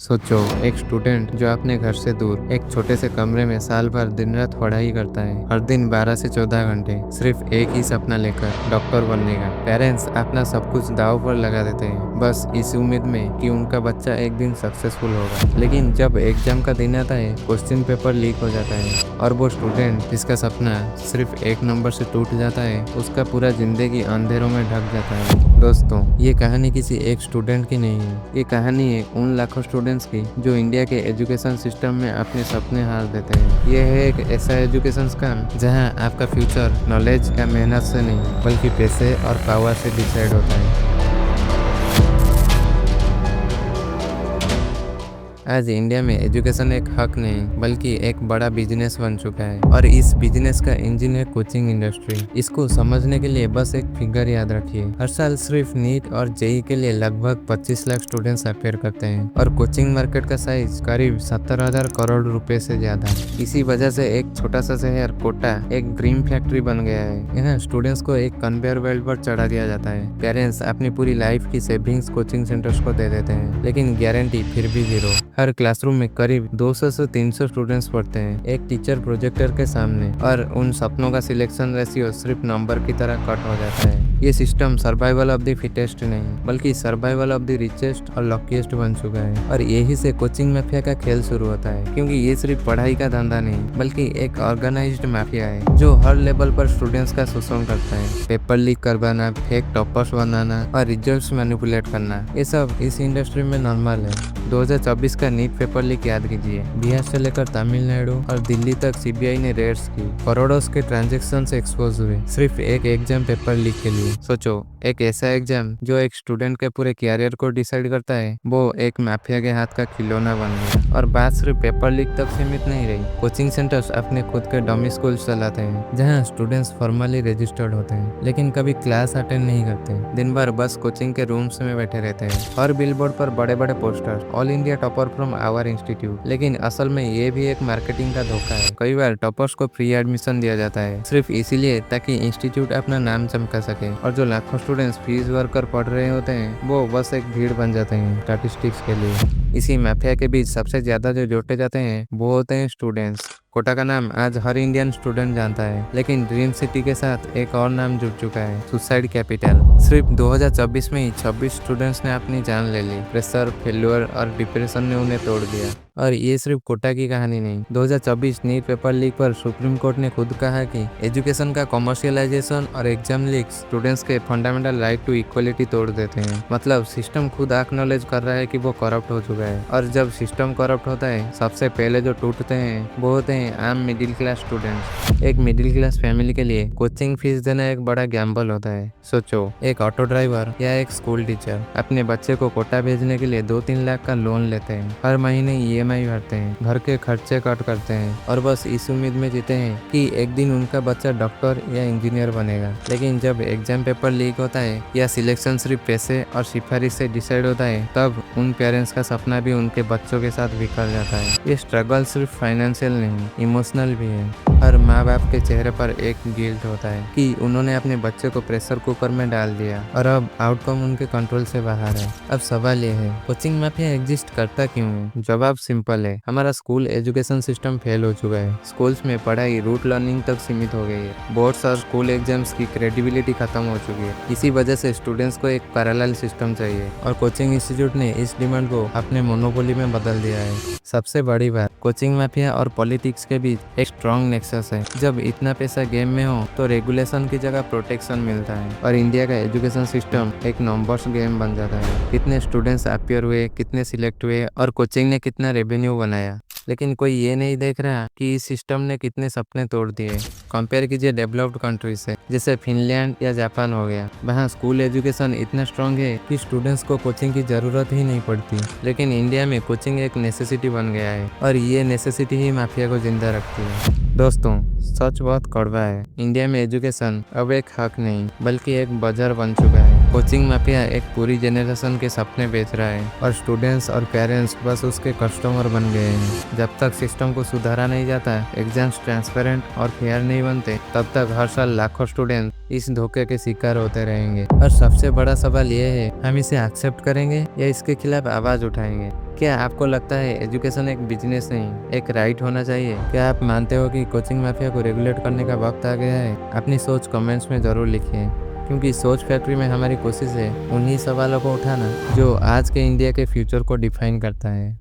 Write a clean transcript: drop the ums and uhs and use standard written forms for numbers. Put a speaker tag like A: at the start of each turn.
A: सोचो, एक स्टूडेंट जो अपने घर से दूर एक छोटे से कमरे में साल भर दिन रात पढ़ाई करता है, हर दिन 12 से 14 घंटे सिर्फ एक ही सपना लेकर, डॉक्टर बनने का। पेरेंट्स अपना सब कुछ दांव पर लगा देते हैं, बस इस उम्मीद में कि उनका बच्चा एक दिन सक्सेसफुल होगा। लेकिन जब एग्जाम का दिन आता है, क्वेश्चन पेपर लीक हो जाता है और वो स्टूडेंट जिसका सपना सिर्फ एक नंबर से टूट जाता है, उसका पूरा जिंदगी अंधेरों में ढक जाता है। दोस्तों, ये कहानी किसी एक स्टूडेंट की नहीं है, ये कहानी है उन लाखों स्टूडेंट्स की जो इंडिया के एजुकेशन सिस्टम में अपने सपने हार देते हैं। ये है एक ऐसा एजुकेशन स्कैम जहां आपका फ्यूचर नॉलेज या मेहनत से नहीं बल्कि पैसे और पावर से डिसाइड होता है। आज इंडिया में एजुकेशन एक हक नहीं बल्कि एक बड़ा बिजनेस बन चुका है, और इस बिजनेस का इंजन है कोचिंग इंडस्ट्री। इसको समझने के लिए बस एक फिगर याद रखिए, हर साल सिर्फ नीट और जेई के लिए लगभग 25 लाख स्टूडेंट्स अपेयर करते हैं, और कोचिंग मार्केट का साइज करीब 70,000 करोड़ रुपए से ज्यादा। इसी वजह से एक छोटा सा शहर कोटा एक ड्रीम फैक्ट्री बन गया है। यहाँ स्टूडेंट्स को एक कन्वेयर बेल्ट पर चढ़ा दिया जाता है। पेरेंट्स अपनी पूरी लाइफ की सेविंग्स कोचिंग सेंटर्स को दे देते हैं, लेकिन गारंटी फिर भी जीरो। हर क्लासरूम में करीब 200 से 300 स्टूडेंट्स पढ़ते हैं, एक टीचर प्रोजेक्टर के सामने, और उन सपनों का सिलेक्शन रेशियो सिर्फ नंबर की तरह कट हो जाता है। ये system survival of the fittest नहीं बल्कि सर्वाइवल ऑफ द रिचेस्ट और लकीस्ट बन चुका है, और यही से कोचिंग माफिया का खेल शुरू होता है। क्योंकि ये सिर्फ पढ़ाई का धंधा नहीं बल्कि एक ऑर्गेनाइज्ड माफिया है जो हर लेवल पर स्टूडेंट्स का शोषण करता है। पेपर लीक करवाना, फेक टॉपर्स बनाना और रिजल्ट्स मैनिपुलेट करना, ये सब इस इंडस्ट्री में नॉर्मल है। 2024 का नीट पेपर लीक याद कीजिए। बिहार से लेकर तमिलनाडु और दिल्ली तक सीबीआई ने रेड्स की, करोड़ों के ट्रांजैक्शन एक्सपोज हुए सिर्फ एक एग्जाम पेपर लीक के लिए। सोचो, एक ऐसा एग्जाम जो एक स्टूडेंट के पूरे कैरियर को डिसाइड करता है, वो एक माफिया के हाथ का खिलौना बन गया। और बात सिर्फ पेपर लीक तक सीमित नहीं रही। कोचिंग सेंटर्स अपने खुद के डमी स्कूल चलाते हैं जहाँ स्टूडेंट्स फॉर्मली रजिस्टर्ड होते हैं लेकिन कभी क्लास अटेंड नहीं करते। दिन भर बस कोचिंग के रूम्स में बैठे रहते हैं। और बिलबोर्ड पर बड़े बड़े poster, all India topper from our institute. लेकिन असल में ये भी एक मार्केटिंग का धोखा है। कई बार टॉपर्स को फ्री एडमिशन दिया जाता है सिर्फ इसीलिए ताकि इंस्टीट्यूट अपना नाम चमका सके, और जो लाखों स्टूडेंट्स फीस भर कर पढ़ रहे होते हैं वो बस एक भीड़ बन जाते हैं स्टैटिस्टिक्स के लिए। इसी माफिया के बीच सबसे ज्यादा जो जोटे जाते हैं वो होते हैं स्टूडेंट्स। कोटा का नाम आज हर इंडियन स्टूडेंट जानता है, लेकिन ड्रीम सिटी के साथ एक और नाम जुड़ चुका है, सुसाइड कैपिटल। सिर्फ 2024 में ही 26 स्टूडेंट्स ने अपनी जान ले ली। प्रेशर, फेल्यूर और डिप्रेशन ने उन्हें तोड़ दिया। और ये सिर्फ कोटा की कहानी नहीं। 2024 नीट पेपर लीक पर सुप्रीम कोर्ट ने खुद कहा कि एजुकेशन का कमर्शियलाइजेशन और एग्जाम लीक स्टूडेंट्स के फंडामेंटल राइट टू इक्वलिटी तोड़ देते हैं। मतलब सिस्टम खुद एक्नॉलेज कर रहा है कि वो करप्ट हो चुका है, और जब सिस्टम करप्ट होता है सबसे पहले जो टूटते हैं वो होते हैं आम मिडिल क्लास स्टूडेंट्स। एक मिडिल क्लास फैमिली के लिए कोचिंग फीस देना एक बड़ा गैम्बल होता है। सोचो, एक ऑटो ड्राइवर या एक स्कूल टीचर अपने बच्चे को कोटा भेजने के लिए 2-3 लाख का लोन लेते हैं, हर महीने ईएमआई भरते हैं, घर के खर्चे कट करते हैं, और बस इस उम्मीद में जीते हैं कि एक दिन उनका बच्चा डॉक्टर या इंजीनियर बनेगा। लेकिन जब एग्जाम पेपर लीक होता है या सिलेक्शन सिर्फ पैसे और सिफारिश से डिसाइड होता है, तब उन पेरेंट्स का सपना भी उनके बच्चों के साथ बिखर जाता है। ये स्ट्रगल सिर्फ फाइनेंशियल नहीं, इमोशनल भी है। हर माँ बाप के चेहरे पर एक गिल्ट होता है कि उन्होंने अपने बच्चे को प्रेशर कुकर में डाल दिया और अब आउटकम उनके कंट्रोल से बाहर है। अब सवाल ये है, कोचिंग माफिया एग्जिस्ट करता क्यों है? जवाब सिंपल है, हमारा स्कूल एजुकेशन सिस्टम फेल हो चुका है। स्कूल्स में पढ़ाई रूट लर्निंग तक सीमित हो गई है। बोर्ड्स और स्कूल एग्जाम्स की क्रेडिबिलिटी खत्म हो चुकी है। इसी वजह से स्टूडेंट्स को एक पैरेलल सिस्टम चाहिए, और कोचिंग इंस्टीट्यूट ने इस डिमांड को अपने मोनोपोली में बदल दिया है। सबसे बड़ी बात, कोचिंग माफिया और पॉलिटिक्स के बीच एक स्ट्रॉन्ग नेक्सस है। जब इतना पैसा गेम में हो तो रेगुलेशन की जगह प्रोटेक्शन मिलता है, और इंडिया का एजुकेशन सिस्टम एक नंबर्स गेम बन जाता है। कितने स्टूडेंट्स अपियर हुए, कितने सिलेक्ट हुए, और कोचिंग ने कितना रेवेन्यू बनाया। लेकिन कोई ये नहीं देख रहा कि इस सिस्टम ने कितने सपने तोड़ दिए। कंपेयर कीजिए डेवलप्ड कंट्रीज से, जैसे फिनलैंड या जापान हो गया। वहाँ स्कूल एजुकेशन इतना स्ट्रांग है कि स्टूडेंट्स को कोचिंग की जरूरत ही नहीं पड़ती। लेकिन इंडिया में कोचिंग एक नेसेसिटी बन गया है, और ये नेसेसिटी ही माफिया को जिंदा रखती है। दोस्तों, सच बहुत कड़वा है। इंडिया में एजुकेशन अब एक हक नहीं बल्कि एक बाजार बन चुका है। कोचिंग माफिया एक पूरी जनरेशन के सपने बेच रहा है, और स्टूडेंट्स और पेरेंट्स बस उसके कस्टमर बन गए हैं। जब तक सिस्टम को सुधारा नहीं जाता, एग्जाम्स ट्रांसपेरेंट और फेयर नहीं बनते, तब तक हर साल लाखों स्टूडेंट इस धोखे के शिकार होते रहेंगे। और सबसे बड़ा सवाल यह है, हम इसे एक्सेप्ट करेंगे या इसके खिलाफ आवाज उठाएंगे? क्या आपको लगता है एजुकेशन एक बिजनेस नहीं, एक राइट होना चाहिए? क्या आप मानते हो कि कोचिंग माफिया को रेगुलेट करने का वक्त आ गया है? अपनी सोच कमेंट्स में ज़रूर लिखिए, क्योंकि सोच फैक्ट्री में हमारी कोशिश है उन्हीं सवालों को उठाना जो आज के इंडिया के फ्यूचर को डिफाइन करता है।